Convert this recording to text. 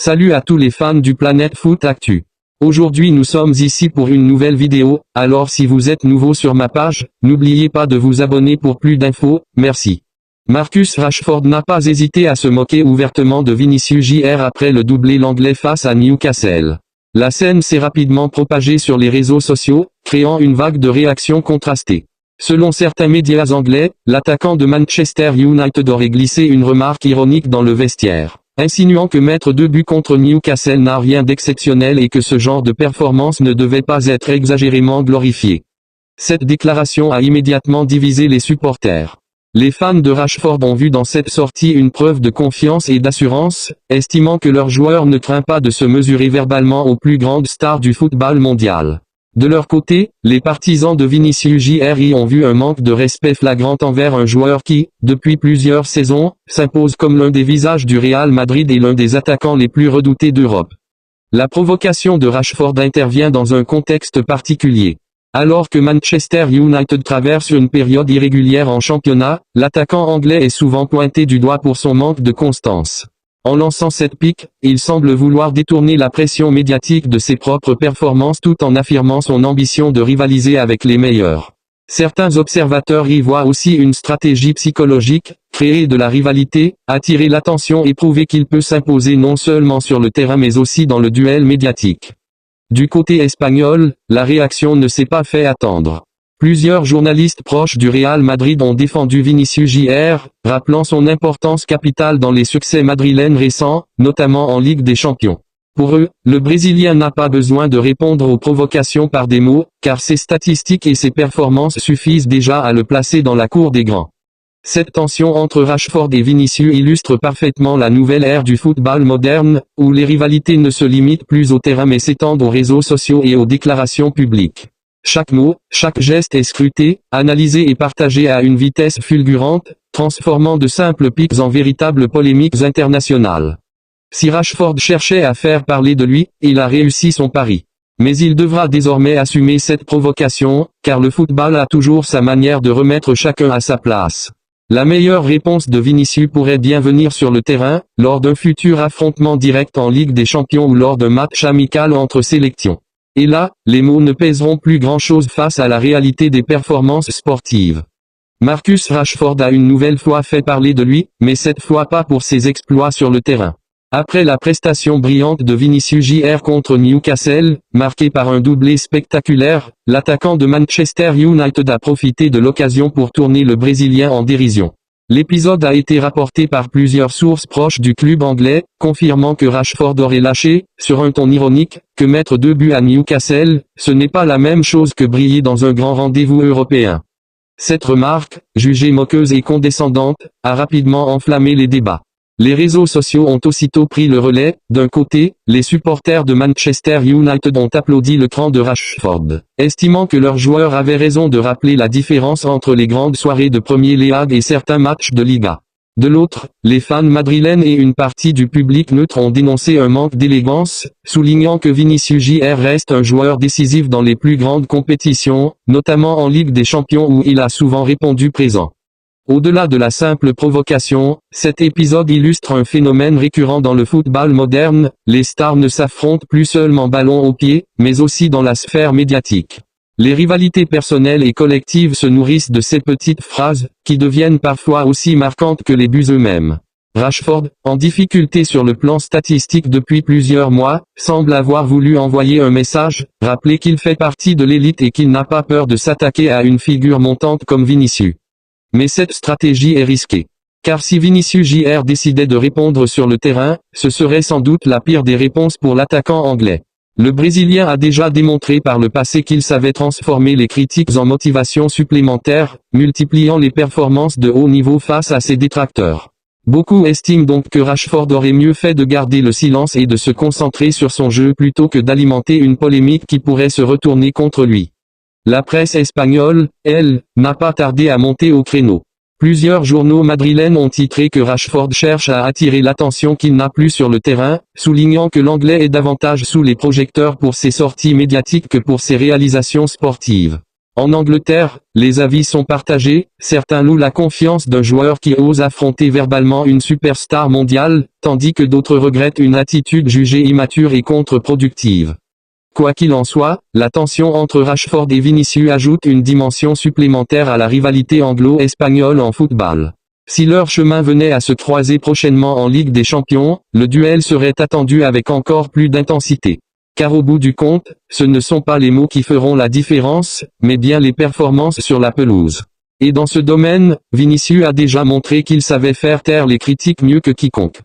Salut à tous les fans du Planète Foot Actu. Aujourd'hui nous sommes ici pour une nouvelle vidéo, alors si vous êtes nouveau sur ma page, n'oubliez pas de vous abonner pour plus d'infos, merci. Marcus Rashford n'a pas hésité à se moquer ouvertement de Vinicius Jr après le doublé l'anglais face à Newcastle. La scène s'est rapidement propagée sur les réseaux sociaux, créant une vague de réactions contrastées. Selon certains médias anglais, l'attaquant de Manchester United aurait glissé une remarque ironique dans le vestiaire, insinuant que mettre 2 buts contre Newcastle n'a rien d'exceptionnel et que ce genre de performance ne devait pas être exagérément glorifié. Cette déclaration a immédiatement divisé les supporters. Les fans de Rashford ont vu dans cette sortie une preuve de confiance et d'assurance, estimant que leur joueur ne craint pas de se mesurer verbalement aux plus grandes stars du football mondial. De leur côté, les partisans de Vinicius Jr y ont vu un manque de respect flagrant envers un joueur qui, depuis plusieurs saisons, s'impose comme l'un des visages du Real Madrid et l'un des attaquants les plus redoutés d'Europe. La provocation de Rashford intervient dans un contexte particulier. Alors que Manchester United traverse une période irrégulière en championnat, l'attaquant anglais est souvent pointé du doigt pour son manque de constance. En lançant cette pique, il semble vouloir détourner la pression médiatique de ses propres performances tout en affirmant son ambition de rivaliser avec les meilleurs. Certains observateurs y voient aussi une stratégie psychologique, créer de la rivalité, attirer l'attention et prouver qu'il peut s'imposer non seulement sur le terrain mais aussi dans le duel médiatique. Du côté espagnol, la réaction ne s'est pas fait attendre. Plusieurs journalistes proches du Real Madrid ont défendu Vinicius Jr, rappelant son importance capitale dans les succès madrilènes récents, notamment en Ligue des Champions. Pour eux, le Brésilien n'a pas besoin de répondre aux provocations par des mots, car ses statistiques et ses performances suffisent déjà à le placer dans la cour des grands. Cette tension entre Rashford et Vinicius illustre parfaitement la nouvelle ère du football moderne, où les rivalités ne se limitent plus au terrain mais s'étendent aux réseaux sociaux et aux déclarations publiques. Chaque mot, chaque geste est scruté, analysé et partagé à une vitesse fulgurante, transformant de simples piques en véritables polémiques internationales. Si Rashford cherchait à faire parler de lui, il a réussi son pari. Mais il devra désormais assumer cette provocation, car le football a toujours sa manière de remettre chacun à sa place. La meilleure réponse de Vinicius pourrait bien venir sur le terrain, lors d'un futur affrontement direct en Ligue des Champions ou lors d'un match amical entre sélections. Et là, les mots ne pèseront plus grand-chose face à la réalité des performances sportives. Marcus Rashford a une nouvelle fois fait parler de lui, mais cette fois pas pour ses exploits sur le terrain. Après la prestation brillante de Vinicius Jr contre Newcastle, marquée par un doublé spectaculaire, l'attaquant de Manchester United a profité de l'occasion pour tourner le Brésilien en dérision. L'épisode a été rapporté par plusieurs sources proches du club anglais, confirmant que Rashford aurait lâché, sur un ton ironique, que mettre 2 buts à Newcastle, ce n'est pas la même chose que briller dans un grand rendez-vous européen. Cette remarque, jugée moqueuse et condescendante, a rapidement enflammé les débats. Les réseaux sociaux ont aussitôt pris le relais. D'un côté, les supporters de Manchester United ont applaudi le cran de Rashford, estimant que leur joueur avait raison de rappeler la différence entre les grandes soirées de Premier League et certains matchs de Liga. De l'autre, les fans madrilènes et une partie du public neutre ont dénoncé un manque d'élégance, soulignant que Vinicius Jr reste un joueur décisif dans les plus grandes compétitions, notamment en Ligue des Champions où il a souvent répondu présent. Au-delà de la simple provocation, cet épisode illustre un phénomène récurrent dans le football moderne, les stars ne s'affrontent plus seulement ballon au pied, mais aussi dans la sphère médiatique. Les rivalités personnelles et collectives se nourrissent de ces petites phrases, qui deviennent parfois aussi marquantes que les buts eux-mêmes. Rashford, en difficulté sur le plan statistique depuis plusieurs mois, semble avoir voulu envoyer un message, rappeler qu'il fait partie de l'élite et qu'il n'a pas peur de s'attaquer à une figure montante comme Vinicius. Mais cette stratégie est risquée. Car si Vinicius Jr décidait de répondre sur le terrain, ce serait sans doute la pire des réponses pour l'attaquant anglais. Le Brésilien a déjà démontré par le passé qu'il savait transformer les critiques en motivation supplémentaire, multipliant les performances de haut niveau face à ses détracteurs. Beaucoup estiment donc que Rashford aurait mieux fait de garder le silence et de se concentrer sur son jeu plutôt que d'alimenter une polémique qui pourrait se retourner contre lui. La presse espagnole, elle, n'a pas tardé à monter au créneau. Plusieurs journaux madrilènes ont titré que Rashford cherche à attirer l'attention qu'il n'a plus sur le terrain, soulignant que l'anglais est davantage sous les projecteurs pour ses sorties médiatiques que pour ses réalisations sportives. En Angleterre, les avis sont partagés, certains louent la confiance d'un joueur qui ose affronter verbalement une superstar mondiale, tandis que d'autres regrettent une attitude jugée immature et contre-productive. Quoi qu'il en soit, la tension entre Rashford et Vinicius ajoute une dimension supplémentaire à la rivalité anglo-espagnole en football. Si leur chemin venait à se croiser prochainement en Ligue des Champions, le duel serait attendu avec encore plus d'intensité. Car au bout du compte, ce ne sont pas les mots qui feront la différence, mais bien les performances sur la pelouse. Et dans ce domaine, Vinicius a déjà montré qu'il savait faire taire les critiques mieux que quiconque.